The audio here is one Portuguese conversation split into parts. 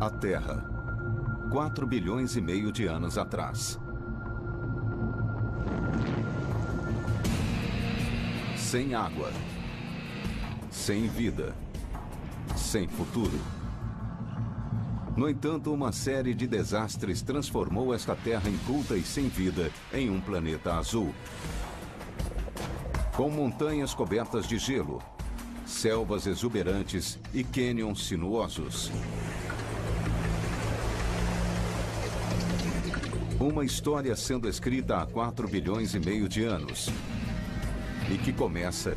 A Terra, 4 bilhões e meio de anos atrás. Sem água, sem vida, sem futuro. No entanto, uma série de desastres transformou esta Terra inculta e sem vida em um planeta azul. Com montanhas cobertas de gelo, selvas exuberantes e cânions sinuosos. Uma história sendo escrita há 4 bilhões e meio de anos. E que começa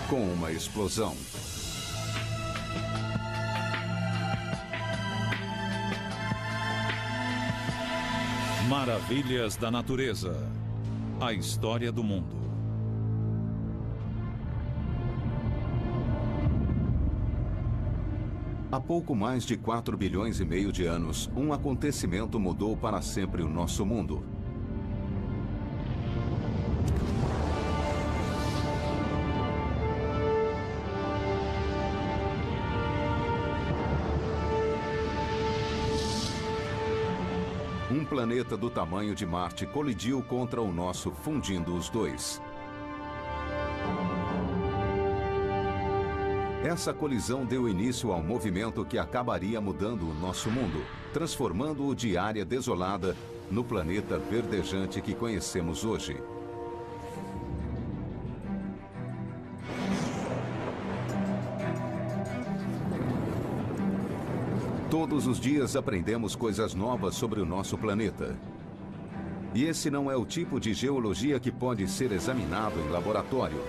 com uma explosão. Maravilhas da natureza. A história do mundo. Há pouco mais de 4 bilhões e meio de anos, um acontecimento mudou para sempre o nosso mundo. Um planeta do tamanho de Marte colidiu contra o nosso, fundindo os dois. Essa colisão deu início ao movimento que acabaria mudando o nosso mundo, transformando-o de área desolada no planeta verdejante que conhecemos hoje. Todos os dias aprendemos coisas novas sobre o nosso planeta. E esse não é o tipo de geologia que pode ser examinado em laboratório.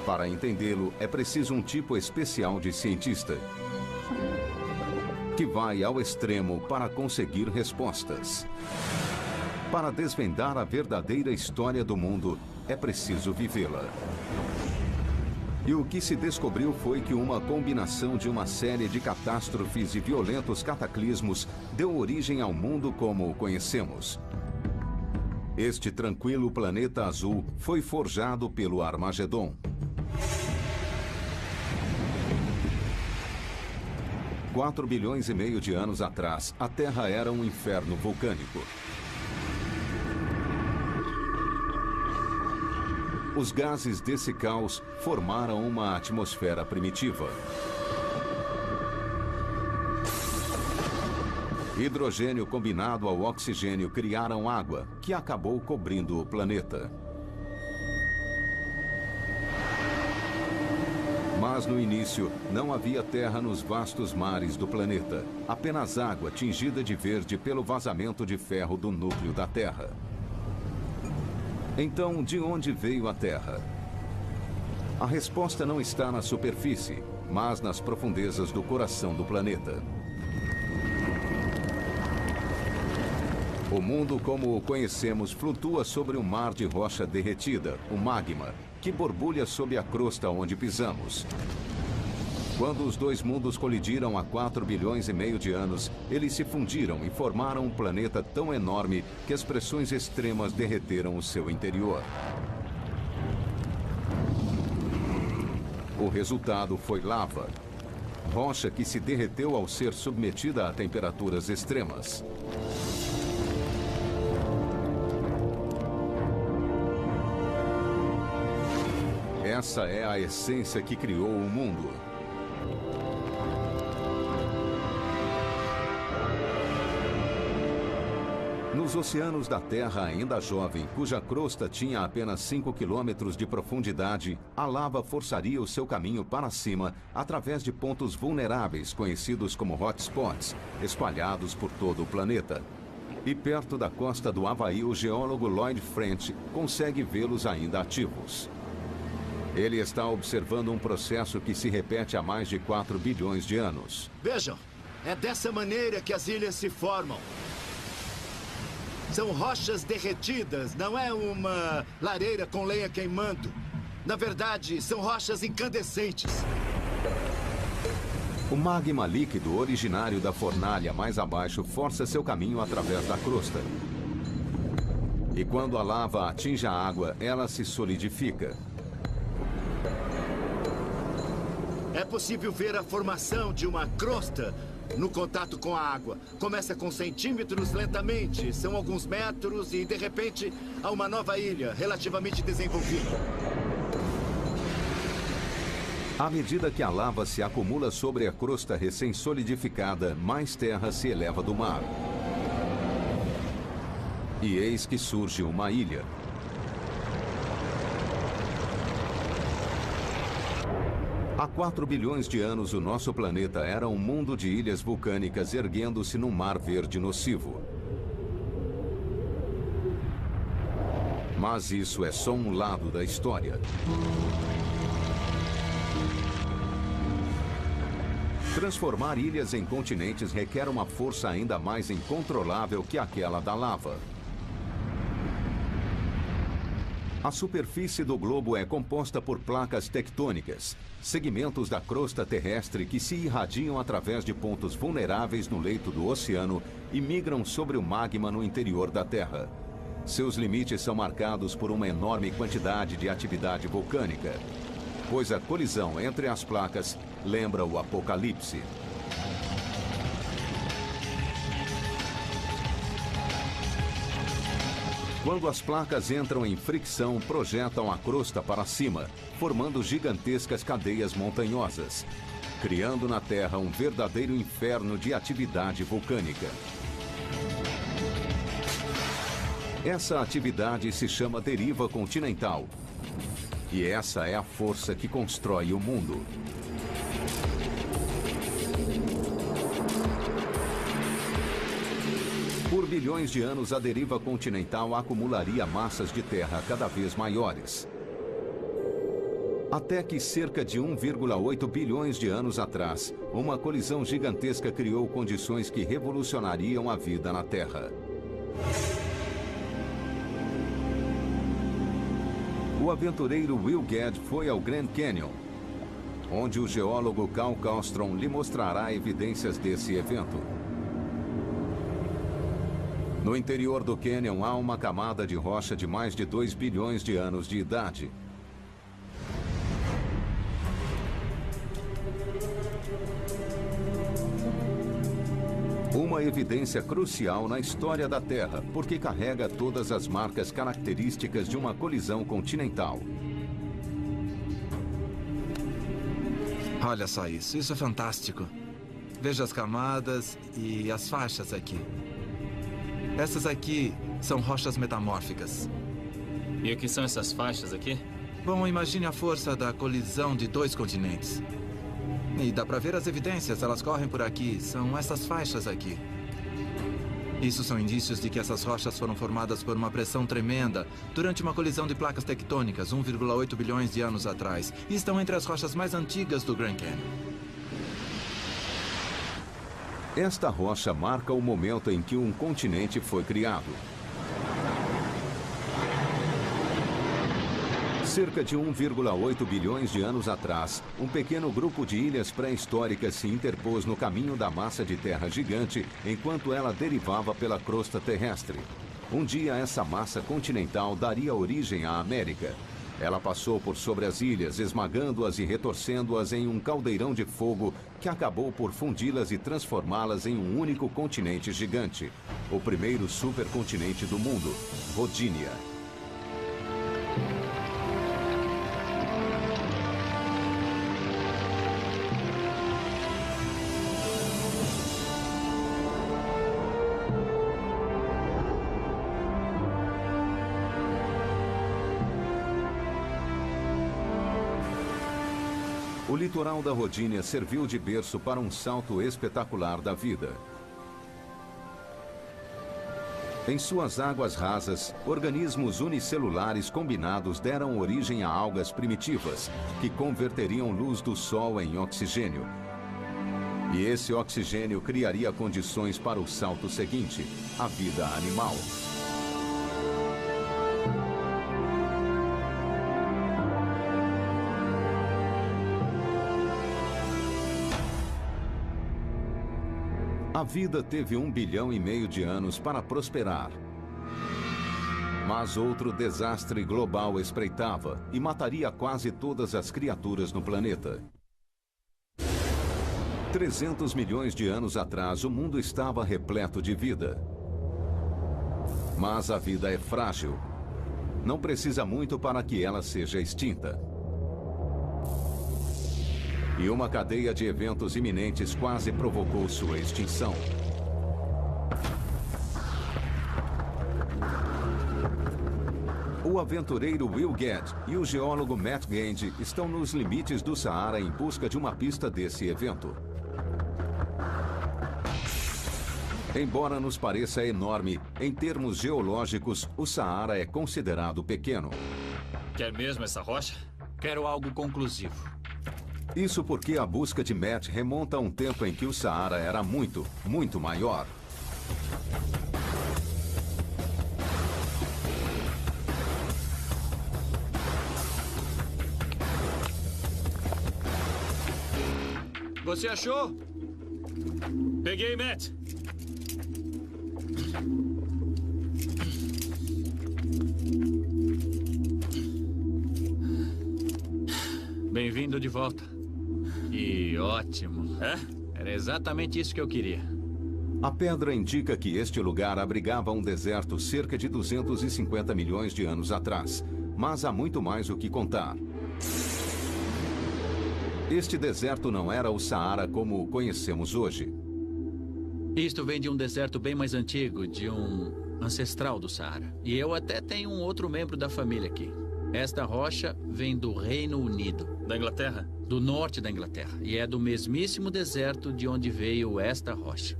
Para entendê-lo, é preciso um tipo especial de cientista, que vai ao extremo para conseguir respostas. Para desvendar a verdadeira história do mundo, é preciso vivê-la. E o que se descobriu foi que uma combinação de uma série de catástrofes e violentos cataclismos deu origem ao mundo como o conhecemos. Este tranquilo planeta azul foi forjado pelo Armagedon. 4 bilhões e meio de anos atrás, a Terra era um inferno vulcânico. Os gases desse caos formaram uma atmosfera primitiva. Hidrogênio combinado ao oxigênio criaram água, que acabou cobrindo o planeta. Mas no início, não havia terra nos vastos mares do planeta. Apenas água tingida de verde pelo vazamento de ferro do núcleo da Terra. Então, de onde veio a Terra? A resposta não está na superfície, mas nas profundezas do coração do planeta. O mundo como o conhecemos flutua sobre um mar de rocha derretida, o magma, que borbulha sob a crosta onde pisamos. Quando os dois mundos colidiram há 4 bilhões e meio de anos, eles se fundiram e formaram um planeta tão enorme que as pressões extremas derreteram o seu interior. O resultado foi lava, rocha que se derreteu ao ser submetida a temperaturas extremas. Essa é a essência que criou o mundo. Nos oceanos da Terra ainda jovem, cuja crosta tinha apenas 5 quilômetros de profundidade, a lava forçaria o seu caminho para cima através de pontos vulneráveis conhecidos como hotspots, espalhados por todo o planeta. E perto da costa do Havaí, o geólogo Lloyd French consegue vê-los ainda ativos. Ele está observando um processo que se repete há mais de 4 bilhões de anos. Vejam, é dessa maneira que as ilhas se formam. São rochas derretidas, não é uma lareira com lenha queimando. Na verdade, são rochas incandescentes. O magma líquido originário da fornalha mais abaixo força seu caminho através da crosta. E quando a lava atinge a água, ela se solidifica. É possível ver a formação de uma crosta no contato com a água. Começa com centímetros lentamente, são alguns metros e, de repente, há uma nova ilha relativamente desenvolvida. À medida que a lava se acumula sobre a crosta recém-solidificada, mais terra se eleva do mar. E eis que surge uma ilha. Há 4 bilhões de anos, o nosso planeta era um mundo de ilhas vulcânicas erguendo-se num mar verde nocivo. Mas isso é só um lado da história. Transformar ilhas em continentes requer uma força ainda mais incontrolável que aquela da lava. A superfície do globo é composta por placas tectônicas, segmentos da crosta terrestre que se irradiam através de pontos vulneráveis no leito do oceano e migram sobre o magma no interior da Terra. Seus limites são marcados por uma enorme quantidade de atividade vulcânica, pois a colisão entre as placas lembra o apocalipse. Quando as placas entram em fricção, projetam a crosta para cima, formando gigantescas cadeias montanhosas, criando na Terra um verdadeiro inferno de atividade vulcânica. Essa atividade se chama deriva continental. E essa é a força que constrói o mundo. Por bilhões de anos, a deriva continental acumularia massas de terra cada vez maiores. Até que cerca de 1,8 bilhões de anos atrás, uma colisão gigantesca criou condições que revolucionariam a vida na Terra. O aventureiro Will Gadd foi ao Grand Canyon, onde o geólogo Carl Carlstrom lhe mostrará evidências desse evento. No interior do cânion há uma camada de rocha de mais de 2 bilhões de anos de idade. Uma evidência crucial na história da Terra, porque carrega todas as marcas características de uma colisão continental. Olha só isso, isso é fantástico. Veja as camadas e as faixas aqui. Essas aqui são rochas metamórficas. E o que são essas faixas aqui? Bom, imagine a força da colisão de 2 continentes. E dá para ver as evidências, elas correm por aqui. São essas faixas aqui. Isso são indícios de que essas rochas foram formadas por uma pressão tremenda durante uma colisão de placas tectônicas 1,8 bilhões de anos atrás. E estão entre as rochas mais antigas do Grand Canyon. Esta rocha marca o momento em que um continente foi criado. Cerca de 1,8 bilhões de anos atrás, um pequeno grupo de ilhas pré-históricas se interpôs no caminho da massa de terra gigante enquanto ela derivava pela crosta terrestre. Um dia, essa massa continental daria origem à América. Ela passou por sobre as ilhas, esmagando-as e retorcendo-as em um caldeirão de fogo que acabou por fundi-las e transformá-las em um único continente gigante. O primeiro supercontinente do mundo, Rodinia. O litoral da Rodinia serviu de berço para um salto espetacular da vida. Em suas águas rasas, organismos unicelulares combinados deram origem a algas primitivas, que converteriam luz do sol em oxigênio. E esse oxigênio criaria condições para o salto seguinte, a vida animal. A vida teve 1,5 bilhão de anos para prosperar. Mas outro desastre global espreitava e mataria quase todas as criaturas no planeta. 300 milhões de anos atrás, o mundo estava repleto de vida. Mas a vida é frágil. Não precisa muito para que ela seja extinta. E uma cadeia de eventos iminentes quase provocou sua extinção. O aventureiro Will Gadd e o geólogo Matt Gand estão nos limites do Saara em busca de uma pista desse evento. Embora nos pareça enorme, em termos geológicos, o Saara é considerado pequeno. Quer mesmo essa rocha? Quero algo conclusivo. Isso porque a busca de Matt remonta a um tempo em que o Saara era muito, muito maior. Você achou? Peguei, Matt. Bem-vindo de volta. E ótimo. É? Era exatamente isso que eu queria. A pedra indica que este lugar abrigava um deserto cerca de 250 milhões de anos atrás. Mas há muito mais o que contar. Este deserto não era o Saara como o conhecemos hoje. Isto vem de um deserto bem mais antigo, de um ancestral do Saara. E eu até tenho um outro membro da família aqui. Esta rocha vem do Reino Unido. Da Inglaterra? Do norte da Inglaterra. E é do mesmíssimo deserto de onde veio esta rocha.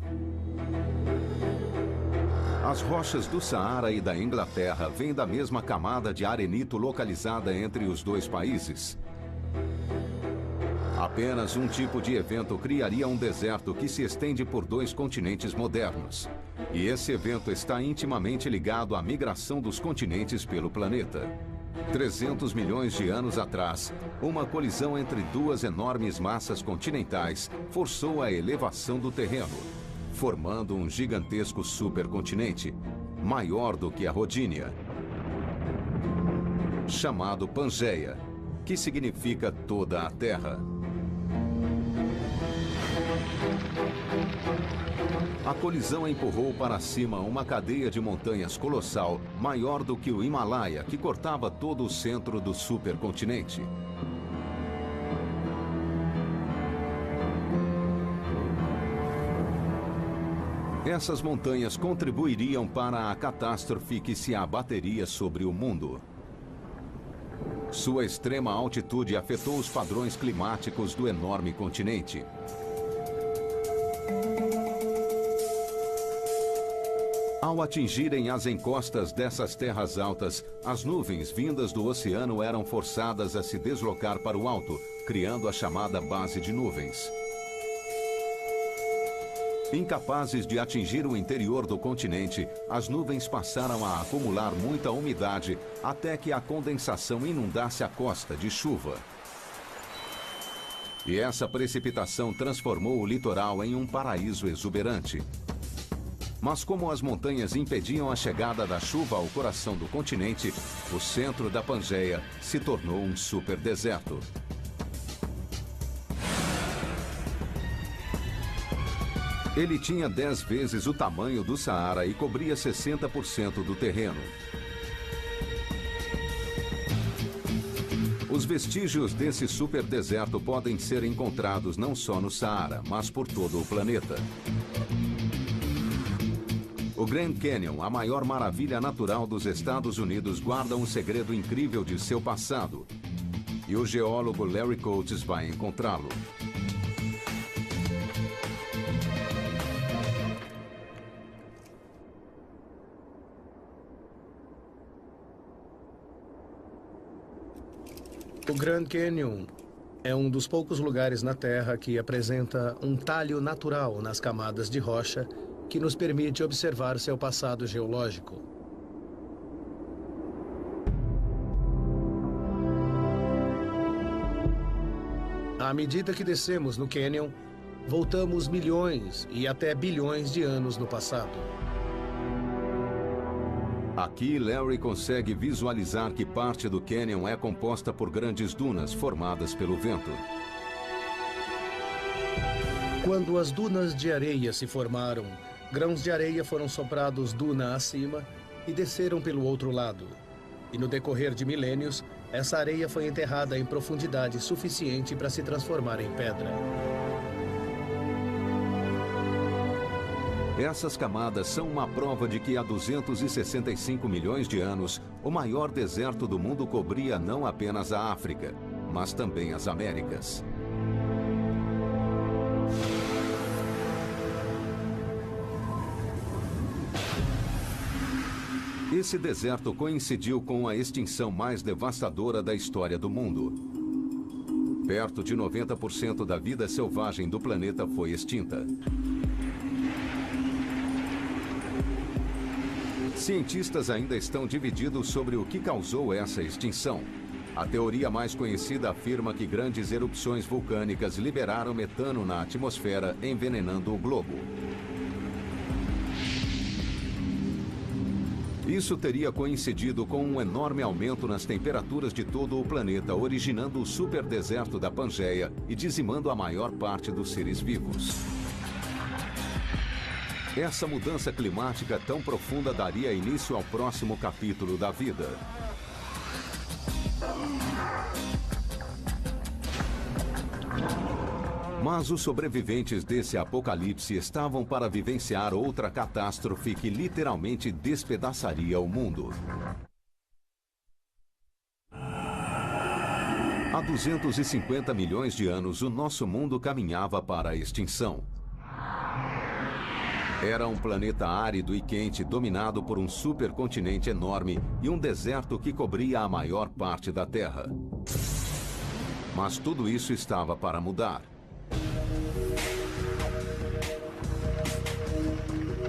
As rochas do Saara e da Inglaterra vêm da mesma camada de arenito localizada entre os dois países. Apenas um tipo de evento criaria um deserto que se estende por dois continentes modernos. E esse evento está intimamente ligado à migração dos continentes pelo planeta. 300 milhões de anos atrás, uma colisão entre duas enormes massas continentais forçou a elevação do terreno, formando um gigantesco supercontinente, maior do que a Rodínia, chamado Pangeia, que significa toda a Terra. A colisão empurrou para cima uma cadeia de montanhas colossal, maior do que o Himalaia, que cortava todo o centro do supercontinente. Essas montanhas contribuiriam para a catástrofe que se abateria sobre o mundo. Sua extrema altitude afetou os padrões climáticos do enorme continente. Ao atingirem as encostas dessas terras altas, as nuvens vindas do oceano eram forçadas a se deslocar para o alto, criando a chamada base de nuvens. Incapazes de atingir o interior do continente, as nuvens passaram a acumular muita umidade até que a condensação inundasse a costa de chuva. E essa precipitação transformou o litoral em um paraíso exuberante. Mas como as montanhas impediam a chegada da chuva ao coração do continente, o centro da Pangeia se tornou um superdeserto. Ele tinha 10 vezes o tamanho do Saara e cobria 60% do terreno. Os vestígios desse superdeserto podem ser encontrados não só no Saara, mas por todo o planeta. O Grand Canyon, a maior maravilha natural dos Estados Unidos, guarda um segredo incrível de seu passado. E o geólogo Larry Coates vai encontrá-lo. O Grand Canyon é um dos poucos lugares na Terra que apresenta um talho natural nas camadas de rocha que nos permite observar seu passado geológico. À medida que descemos no Canyon, voltamos milhões e até bilhões de anos no passado. Aqui, Larry consegue visualizar que parte do Canyon é composta por grandes dunas formadas pelo vento. Quando as dunas de areia se formaram, grãos de areia foram soprados duna acima e desceram pelo outro lado. E no decorrer de milênios, essa areia foi enterrada em profundidade suficiente para se transformar em pedra. Essas camadas são uma prova de que há 265 milhões de anos, o maior deserto do mundo cobria não apenas a África, mas também as Américas. Esse deserto coincidiu com a extinção mais devastadora da história do mundo. Perto de 90% da vida selvagem do planeta foi extinta. Cientistas ainda estão divididos sobre o que causou essa extinção. A teoria mais conhecida afirma que grandes erupções vulcânicas liberaram metano na atmosfera, envenenando o globo. Isso teria coincidido com um enorme aumento nas temperaturas de todo o planeta, originando o superdeserto da Pangeia e dizimando a maior parte dos seres vivos. Essa mudança climática tão profunda daria início ao próximo capítulo da vida. Mas os sobreviventes desse apocalipse estavam para vivenciar outra catástrofe que literalmente despedaçaria o mundo. Há 250 milhões de anos, o nosso mundo caminhava para a extinção. Era um planeta árido e quente, dominado por um supercontinente enorme e um deserto que cobria a maior parte da Terra. Mas tudo isso estava para mudar.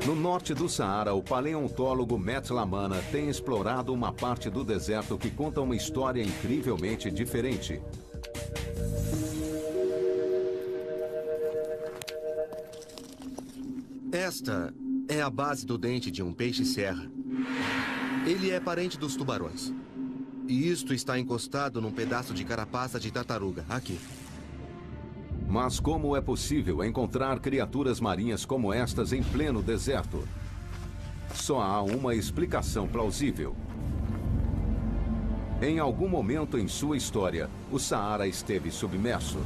No norte do Saara, o paleontólogo Matt Lamana tem explorado uma parte do deserto que conta uma história incrivelmente diferente. Esta é a base do dente de um peixe-serra. Ele é parente dos tubarões. E isto está encostado num pedaço de carapaça de tartaruga, aqui. Mas como é possível encontrar criaturas marinhas como estas em pleno deserto? Só há uma explicação plausível. Em algum momento em sua história, o Saara esteve submerso.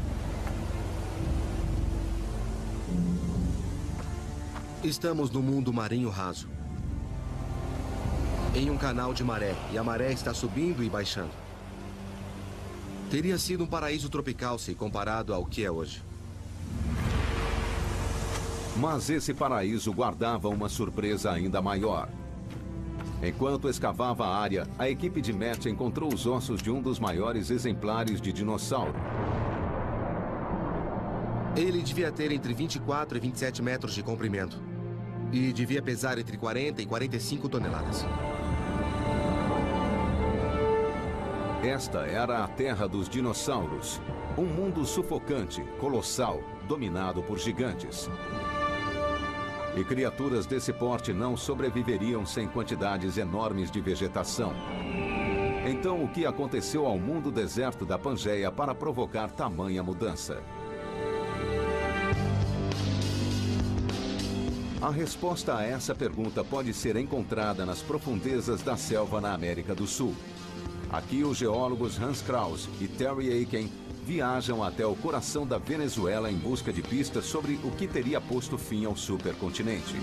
Estamos no mundo marinho raso. Em um canal de maré, e a maré está subindo e baixando. Teria sido um paraíso tropical se comparado ao que é hoje. Mas esse paraíso guardava uma surpresa ainda maior. Enquanto escavava a área, a equipe de Matt encontrou os ossos de um dos maiores exemplares de dinossauro. Ele devia ter entre 24 e 27 metros de comprimento. E devia pesar entre 40 e 45 toneladas. Esta era a terra dos dinossauros. Um mundo sufocante, colossal, dominado por gigantes. E criaturas desse porte não sobreviveriam sem quantidades enormes de vegetação. Então, o que aconteceu ao mundo deserto da Pangeia para provocar tamanha mudança? A resposta a essa pergunta pode ser encontrada nas profundezas da selva na América do Sul. Aqui, os geólogos Hans Kraus e Terry Aiken viajam até o coração da Venezuela em busca de pistas sobre o que teria posto fim ao supercontinente.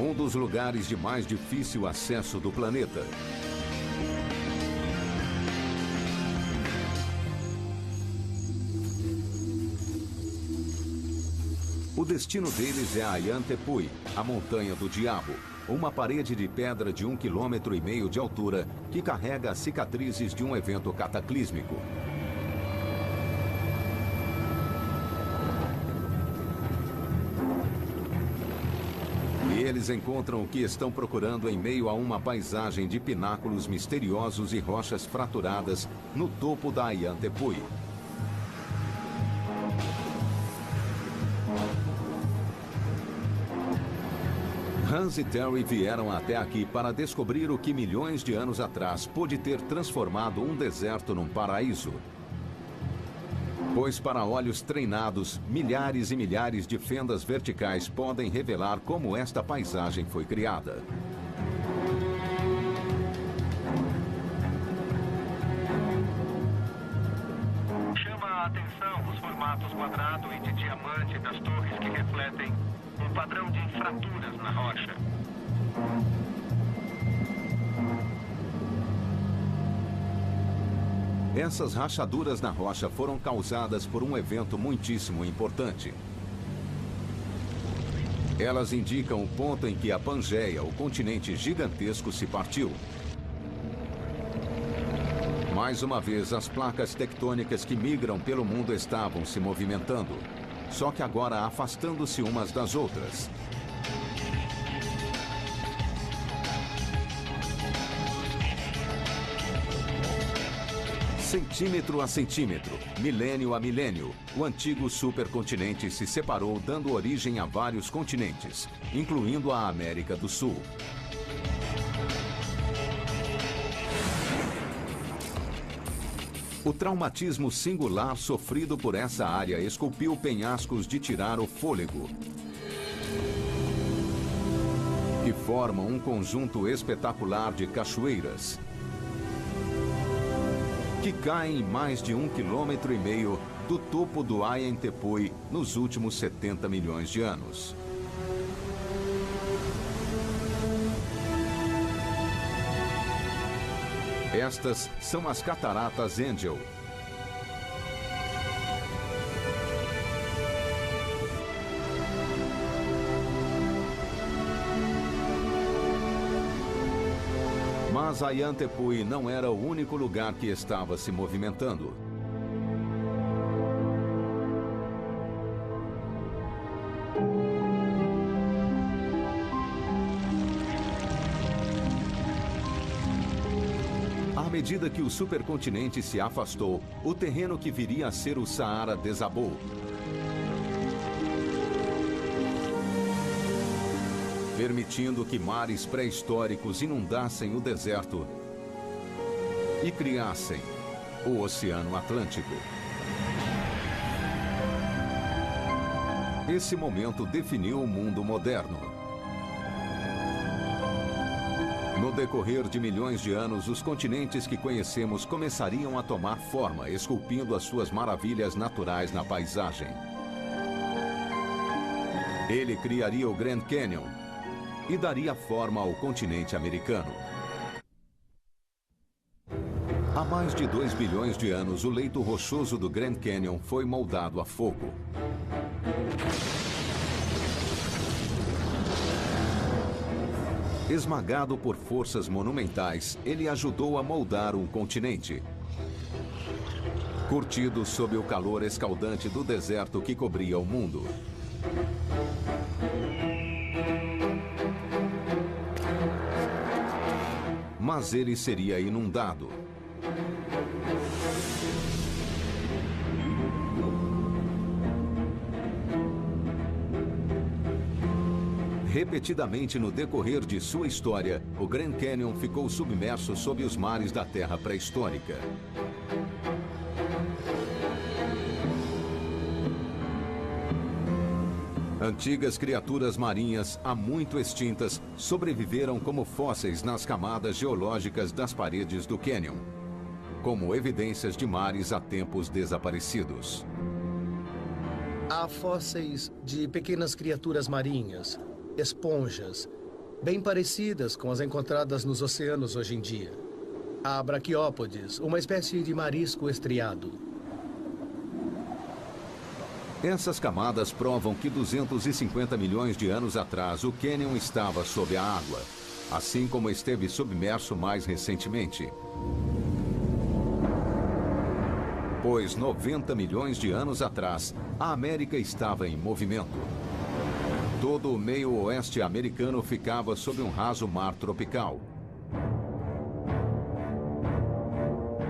Um dos lugares de mais difícil acesso do planeta. O destino deles é Ayantepui, a Montanha do Diabo, uma parede de pedra de 1,5 km de altura que carrega as cicatrizes de um evento cataclísmico. E eles encontram o que estão procurando em meio a uma paisagem de pináculos misteriosos e rochas fraturadas no topo da Ayantepui. Hans e Terry vieram até aqui para descobrir o que milhões de anos atrás pôde ter transformado um deserto num paraíso. Pois para olhos treinados, milhares e milhares de fendas verticais podem revelar como esta paisagem foi criada. Chama a atenção os formatos quadrado e de diamante das torres que refletem um padrão de fraturas na rocha. Essas rachaduras na rocha foram causadas por um evento muitíssimo importante. Elas indicam o ponto em que a Pangeia, o continente gigantesco, se partiu. Mais uma vez, as placas tectônicas que migram pelo mundo estavam se movimentando, só que agora afastando-se umas das outras. Centímetro a centímetro, milênio a milênio, o antigo supercontinente se separou, dando origem a vários continentes, incluindo a América do Sul. O traumatismo singular sofrido por essa área esculpiu penhascos de tirar o fôlego, que formam um conjunto espetacular de cachoeiras, que caem mais de 1,5 km do topo do Ayantepui nos últimos 70 milhões de anos. Estas são as Cataratas Angel. Mas Ayantepui não era o único lugar que estava se movimentando. À medida que o supercontinente se afastou, o terreno que viria a ser o Saara desabou. Permitindo que mares pré-históricos inundassem o deserto e criassem o Oceano Atlântico. Esse momento definiu o mundo moderno. No decorrer de milhões de anos, os continentes que conhecemos começariam a tomar forma, esculpindo as suas maravilhas naturais na paisagem. Ele criaria o Grand Canyon e daria forma ao continente americano. Há mais de 2 bilhões de anos, o leito rochoso do Grand Canyon foi moldado a fogo. Esmagado por forças monumentais, ele ajudou a moldar um continente. Curtido sob o calor escaldante do deserto que cobria o mundo. Mas ele seria inundado. Repetidamente no decorrer de sua história, o Grand Canyon ficou submerso sob os mares da Terra pré-histórica. Antigas criaturas marinhas, há muito extintas, sobreviveram como fósseis nas camadas geológicas das paredes do cânion, como evidências de mares há tempos desaparecidos. Há fósseis de pequenas criaturas marinhas, esponjas, bem parecidas com as encontradas nos oceanos hoje em dia. Há braquiópodes, uma espécie de marisco estriado. Essas camadas provam que 250 milhões de anos atrás o cânion estava sob a água, assim como esteve submerso mais recentemente. Pois 90 milhões de anos atrás, a América estava em movimento. Todo o meio oeste americano ficava sob um raso mar tropical.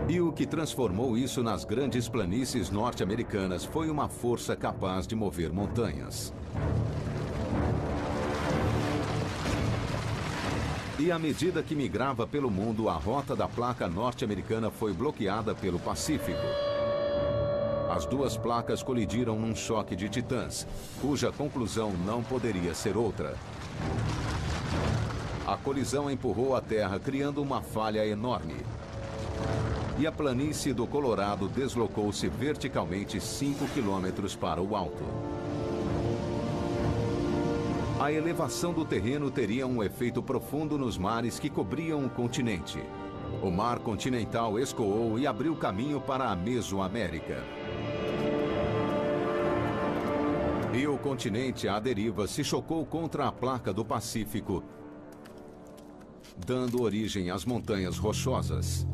E o que transformou isso nas grandes planícies norte-americanas foi uma força capaz de mover montanhas. E à medida que migrava pelo mundo, a rota da placa norte-americana foi bloqueada pelo Pacífico. As duas placas colidiram num choque de titãs, cuja conclusão não poderia ser outra. A colisão empurrou a Terra, criando uma falha enorme. E a planície do Colorado deslocou-se verticalmente 5 quilômetros para o alto. A elevação do terreno teria um efeito profundo nos mares que cobriam o continente. O mar continental escoou e abriu caminho para a Mesoamérica. E o continente à deriva se chocou contra a placa do Pacífico, dando origem às montanhas rochosas.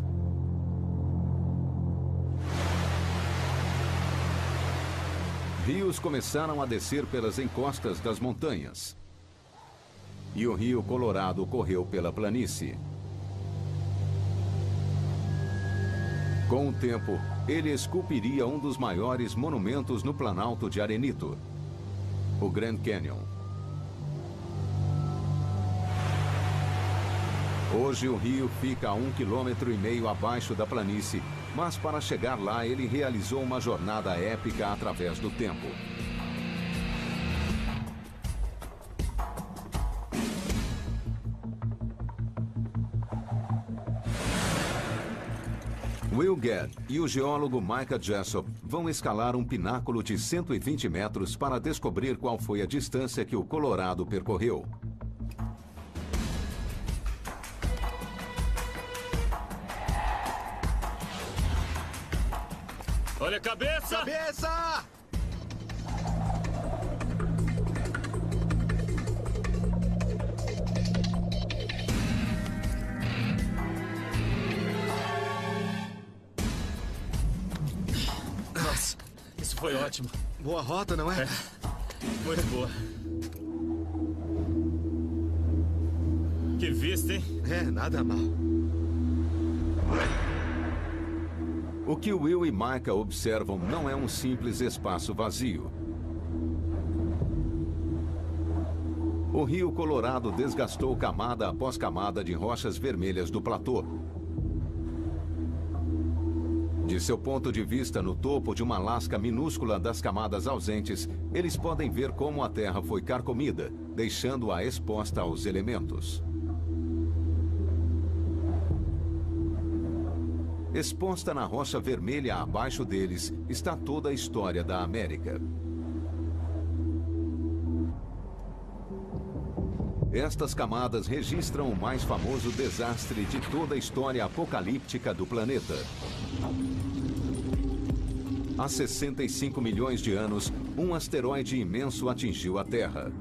Rios começaram a descer pelas encostas das montanhas. E o rio Colorado correu pela planície. Com o tempo, ele esculpiria um dos maiores monumentos no Planalto de Arenito, o Grand Canyon. Hoje o rio fica a 1,5 km abaixo da planície, mas para chegar lá ele realizou uma jornada épica através do tempo. Will Gadd e o geólogo Micah Jessop vão escalar um pináculo de 120 metros para descobrir qual foi a distância que o Colorado percorreu. Olha a cabeça! Cabeça! Nossa, isso foi ótimo. Boa rota, não é? Muito boa. Que vista, hein? É, nada mal. O que Will e Micah observam não é um simples espaço vazio. O rio Colorado desgastou camada após camada de rochas vermelhas do platô. De seu ponto de vista, no topo de uma lasca minúscula das camadas ausentes, eles podem ver como a Terra foi carcomida, deixando-a exposta aos elementos. Exposta na rocha vermelha abaixo deles está toda a história da América. Estas camadas registram o mais famoso desastre de toda a história apocalíptica do planeta. Há 65 milhões de anos, um asteroide imenso atingiu a Terra.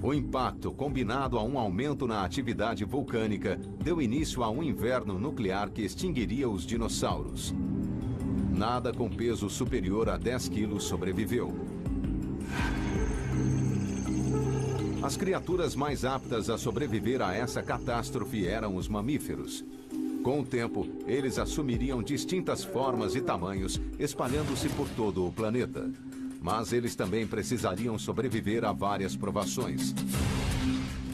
O impacto, combinado a um aumento na atividade vulcânica, deu início a um inverno nuclear que extinguiria os dinossauros. Nada com peso superior a 10 quilos sobreviveu. As criaturas mais aptas a sobreviver a essa catástrofe eram os mamíferos. Com o tempo, eles assumiriam distintas formas e tamanhos, espalhando-se por todo o planeta. Mas eles também precisariam sobreviver a várias provações.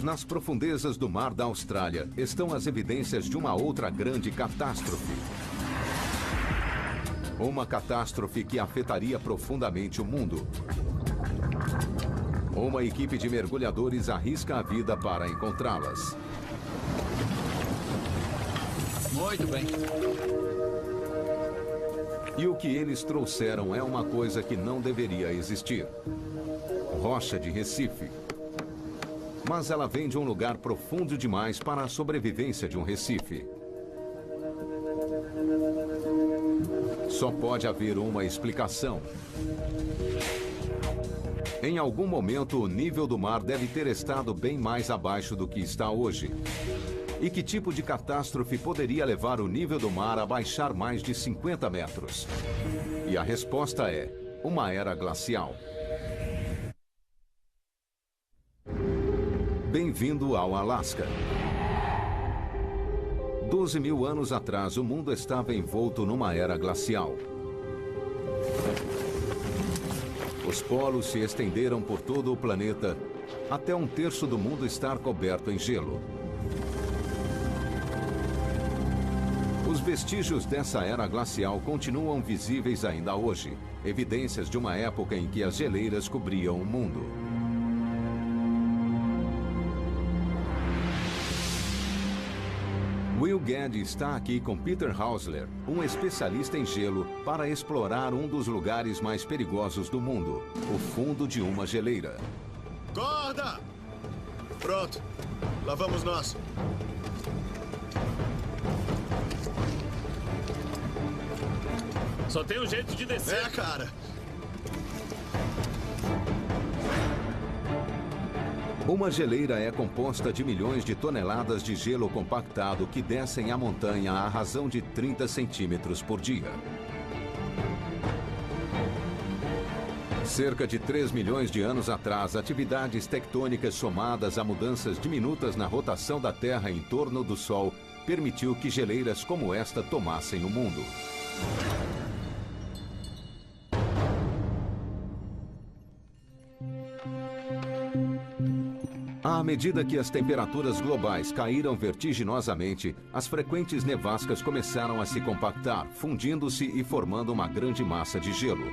Nas profundezas do mar da Austrália estão as evidências de uma outra grande catástrofe. Uma catástrofe que afetaria profundamente o mundo. Uma equipe de mergulhadores arrisca a vida para encontrá-las. Muito bem. E o que eles trouxeram é uma coisa que não deveria existir. Rocha de Recife. Mas ela vem de um lugar profundo demais para a sobrevivência de um Recife. Só pode haver uma explicação. Em algum momento, o nível do mar deve ter estado bem mais abaixo do que está hoje. E que tipo de catástrofe poderia levar o nível do mar a baixar mais de 50 metros? E a resposta é uma era glacial. Bem-vindo ao Alasca. 12 mil anos atrás, o mundo estava envolto numa era glacial. Os polos se estenderam por todo o planeta, até 1/3 do mundo estar coberto em gelo. Os vestígios dessa era glacial continuam visíveis ainda hoje, evidências de uma época em que as geleiras cobriam o mundo. Will Gadd está aqui com Peter Hausler, um especialista em gelo, para explorar um dos lugares mais perigosos do mundo, o fundo de uma geleira. Corda! Pronto. Lá vamos nós. Só tem um jeito de descer. É, cara. Uma geleira é composta de milhões de toneladas de gelo compactado que descem a montanha à razão de 30 centímetros por dia. Cerca de 3 milhões de anos atrás, atividades tectônicas somadas a mudanças diminutas na rotação da Terra em torno do Sol permitiu que geleiras como esta tomassem o mundo. À medida que as temperaturas globais caíram vertiginosamente, as frequentes nevascas começaram a se compactar, fundindo-se e formando uma grande massa de gelo.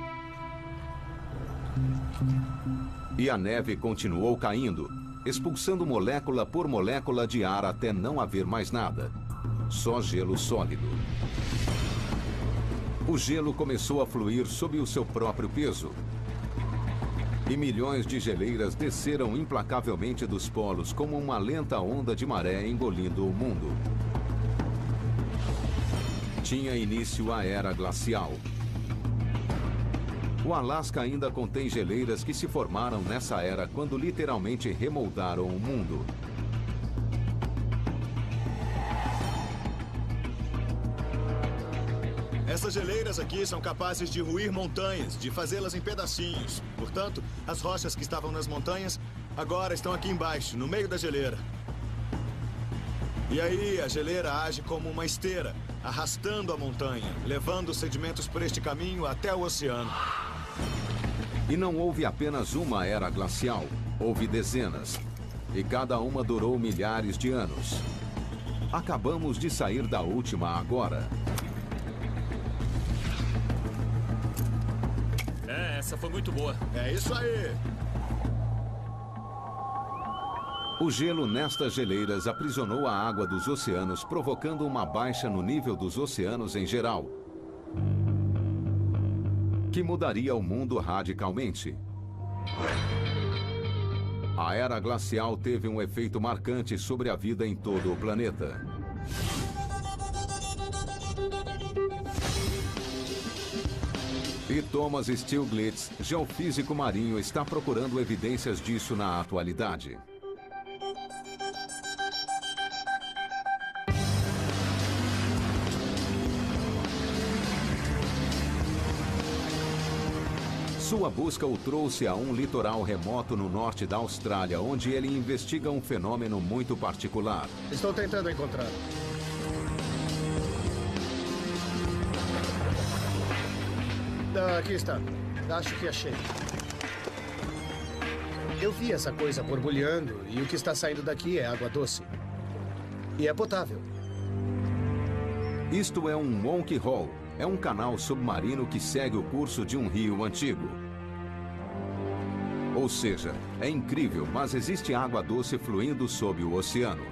E a neve continuou caindo, expulsando molécula por molécula de ar até não haver mais nada. Só gelo sólido. O gelo começou a fluir sob o seu próprio peso. E milhões de geleiras desceram implacavelmente dos polos como uma lenta onda de maré engolindo o mundo. Tinha início a Era Glacial. O Alasca ainda contém geleiras que se formaram nessa era quando literalmente remoldaram o mundo. Essas geleiras aqui são capazes de ruir montanhas, de fazê-las em pedacinhos. Portanto, as rochas que estavam nas montanhas agora estão aqui embaixo, no meio da geleira. E aí a geleira age como uma esteira, arrastando a montanha, levando os sedimentos por este caminho até o oceano. E não houve apenas uma era glacial, houve dezenas. E cada uma durou milhares de anos. Acabamos de sair da última agora. Essa foi muito boa. É isso aí! O gelo nestas geleiras aprisionou a água dos oceanos, provocando uma baixa no nível dos oceanos em geral, que mudaria o mundo radicalmente. A era glacial teve um efeito marcante sobre a vida em todo o planeta. E Thomas Stiglitz, geofísico marinho, está procurando evidências disso na atualidade. Sua busca o trouxe a um litoral remoto no norte da Austrália, onde ele investiga um fenômeno muito particular. Estou tentando encontrar. Aqui está. Acho que achei. Eu vi essa coisa borbulhando e o que está saindo daqui é água doce. E é potável. Isto é um Monkey Hole. É um canal submarino que segue o curso de um rio antigo. Ou seja, é incrível, mas existe água doce fluindo sob o oceano.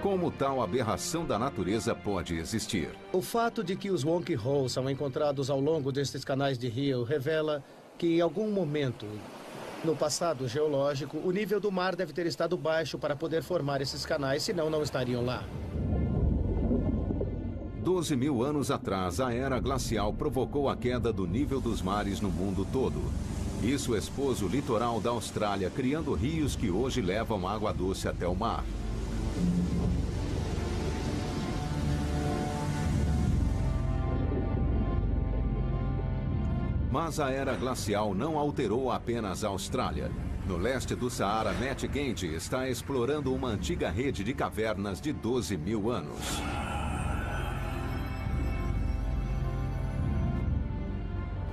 Como tal aberração da natureza pode existir? O fato de que os Monkey Holes são encontrados ao longo destes canais de rio revela que em algum momento, no passado geológico, o nível do mar deve ter estado baixo para poder formar esses canais, senão não estariam lá. 12 mil anos atrás, a era glacial provocou a queda do nível dos mares no mundo todo. Isso expôs o litoral da Austrália, criando rios que hoje levam água doce até o mar. Mas a era glacial não alterou apenas a Austrália. No leste do Saara, Matt Gandy está explorando uma antiga rede de cavernas de 12 mil anos.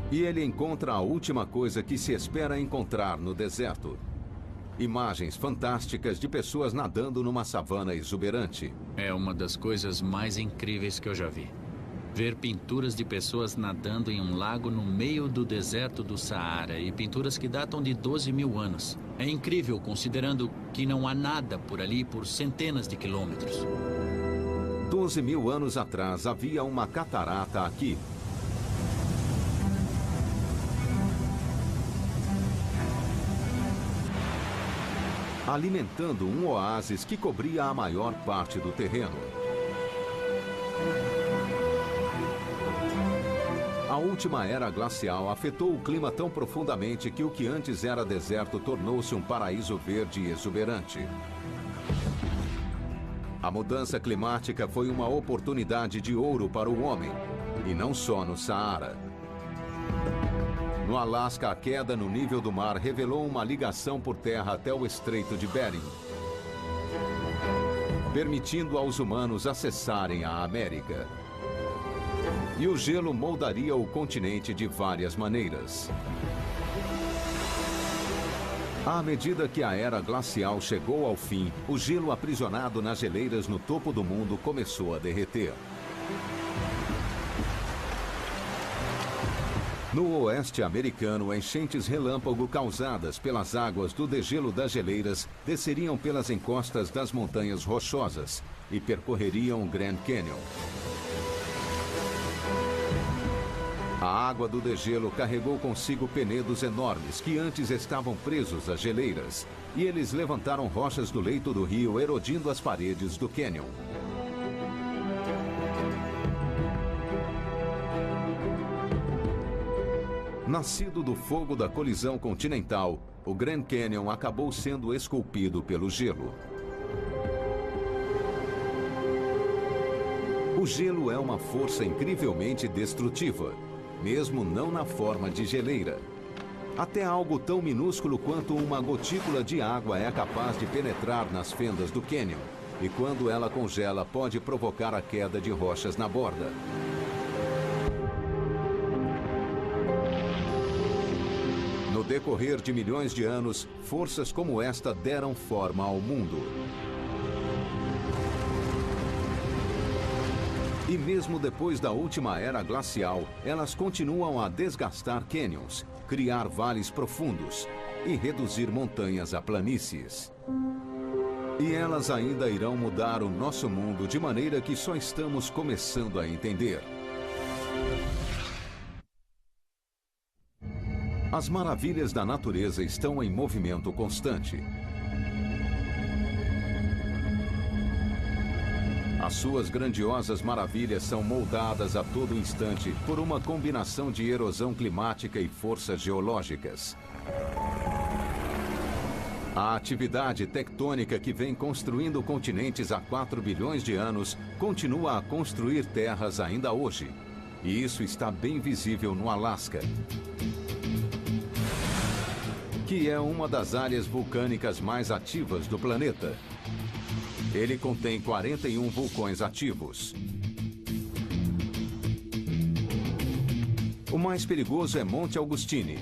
E ele encontra a última coisa que se espera encontrar no deserto. Imagens fantásticas de pessoas nadando numa savana exuberante. É uma das coisas mais incríveis que eu já vi. Ver pinturas de pessoas nadando em um lago no meio do deserto do Saara e pinturas que datam de 12 mil anos. É incrível considerando que não há nada por ali por centenas de quilômetros. 12 mil anos atrás havia uma catarata aqui. Alimentando um oásis que cobria a maior parte do terreno. A última era glacial afetou o clima tão profundamente que o que antes era deserto tornou-se um paraíso verde e exuberante. A mudança climática foi uma oportunidade de ouro para o homem, e não só no Saara. No Alasca, a queda no nível do mar revelou uma ligação por terra até o Estreito de Bering, permitindo aos humanos acessarem a América. E o gelo moldaria o continente de várias maneiras. À medida que a era glacial chegou ao fim, o gelo aprisionado nas geleiras no topo do mundo começou a derreter. No oeste americano, enchentes relâmpago causadas pelas águas do degelo das geleiras desceriam pelas encostas das montanhas rochosas e percorreriam o Grand Canyon. A água do degelo carregou consigo penedos enormes que antes estavam presos às geleiras, e eles levantaram rochas do leito do rio, erodindo as paredes do cânion. Nascido do fogo da colisão continental, o Grand Canyon acabou sendo esculpido pelo gelo. O gelo é uma força incrivelmente destrutiva, mesmo não na forma de geleira. Até algo tão minúsculo quanto uma gotícula de água é capaz de penetrar nas fendas do cânion, e quando ela congela, pode provocar a queda de rochas na borda. No decorrer de milhões de anos, forças como esta deram forma ao mundo. E mesmo depois da última era glacial, elas continuam a desgastar cânions, criar vales profundos e reduzir montanhas a planícies. E elas ainda irão mudar o nosso mundo de maneira que só estamos começando a entender. As maravilhas da natureza estão em movimento constante. As suas grandiosas maravilhas são moldadas a todo instante por uma combinação de erosão climática e forças geológicas. A atividade tectônica que vem construindo continentes há 4 bilhões de anos continua a construir terras ainda hoje. E isso está bem visível no Alasca, que é uma das áreas vulcânicas mais ativas do planeta. Ele contém 41 vulcões ativos. O mais perigoso é Monte Augustine.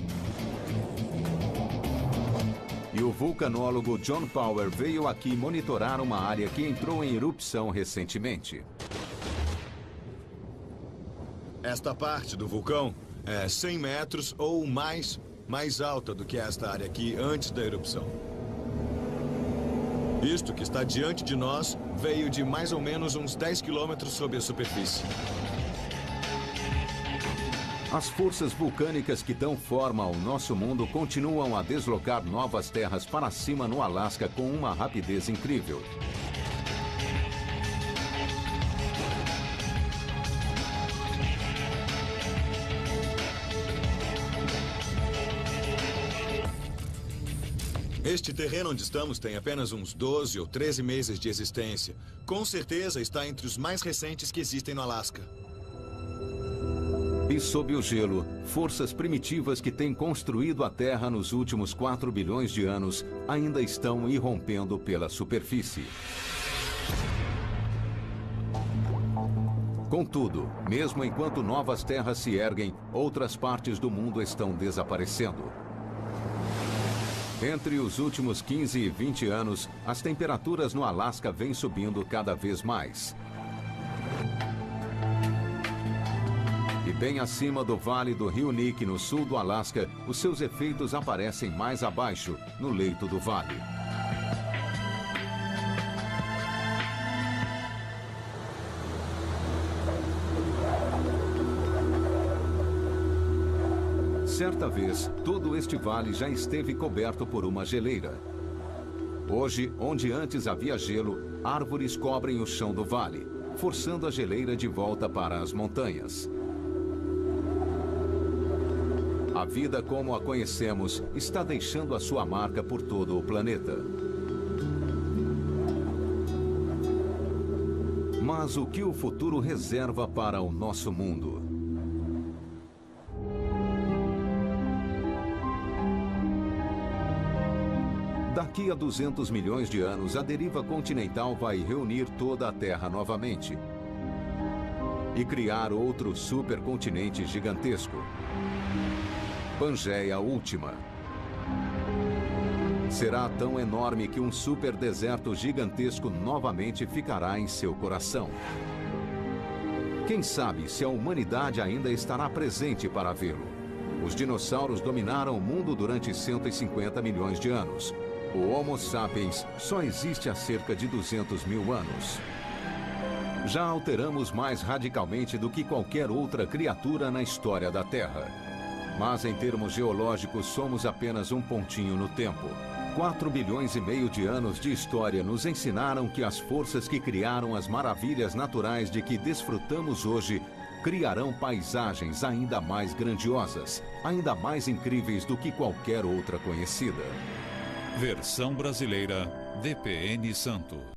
E o vulcanólogo John Power veio aqui monitorar uma área que entrou em erupção recentemente. Esta parte do vulcão é 100 metros ou mais alta do que esta área aqui antes da erupção. Isto que está diante de nós veio de mais ou menos uns 10 quilômetros sob a superfície. As forças vulcânicas que dão forma ao nosso mundo continuam a deslocar novas terras para cima no Alasca com uma rapidez incrível. Este terreno onde estamos tem apenas uns 12 ou 13 meses de existência. Com certeza está entre os mais recentes que existem no Alasca. E sob o gelo, forças primitivas que têm construído a Terra nos últimos 4 bilhões de anos ainda estão irrompendo pela superfície. Contudo, mesmo enquanto novas terras se erguem, outras partes do mundo estão desaparecendo. Entre os últimos 15 e 20 anos, as temperaturas no Alasca vêm subindo cada vez mais. E bem acima do vale do Rio Nique, no sul do Alasca, os seus efeitos aparecem mais abaixo, no leito do vale. Certa vez, todo este vale já esteve coberto por uma geleira. Hoje, onde antes havia gelo, árvores cobrem o chão do vale, forçando a geleira de volta para as montanhas. A vida como a conhecemos está deixando a sua marca por todo o planeta. Mas o que o futuro reserva para o nosso mundo? Daqui a 200 milhões de anos, a deriva continental vai reunir toda a Terra novamente e criar outro supercontinente gigantesco. Pangeia Última. Será tão enorme que um superdeserto gigantesco novamente ficará em seu coração. Quem sabe se a humanidade ainda estará presente para vê-lo? Os dinossauros dominaram o mundo durante 150 milhões de anos. O Homo sapiens só existe há cerca de 200 mil anos. Já alteramos mais radicalmente do que qualquer outra criatura na história da Terra. Mas em termos geológicos somos apenas um pontinho no tempo. 4 bilhões e meio de anos de história nos ensinaram que as forças que criaram as maravilhas naturais de que desfrutamos hoje criarão paisagens ainda mais grandiosas, ainda mais incríveis do que qualquer outra conhecida. Versão brasileira, DPN Santo.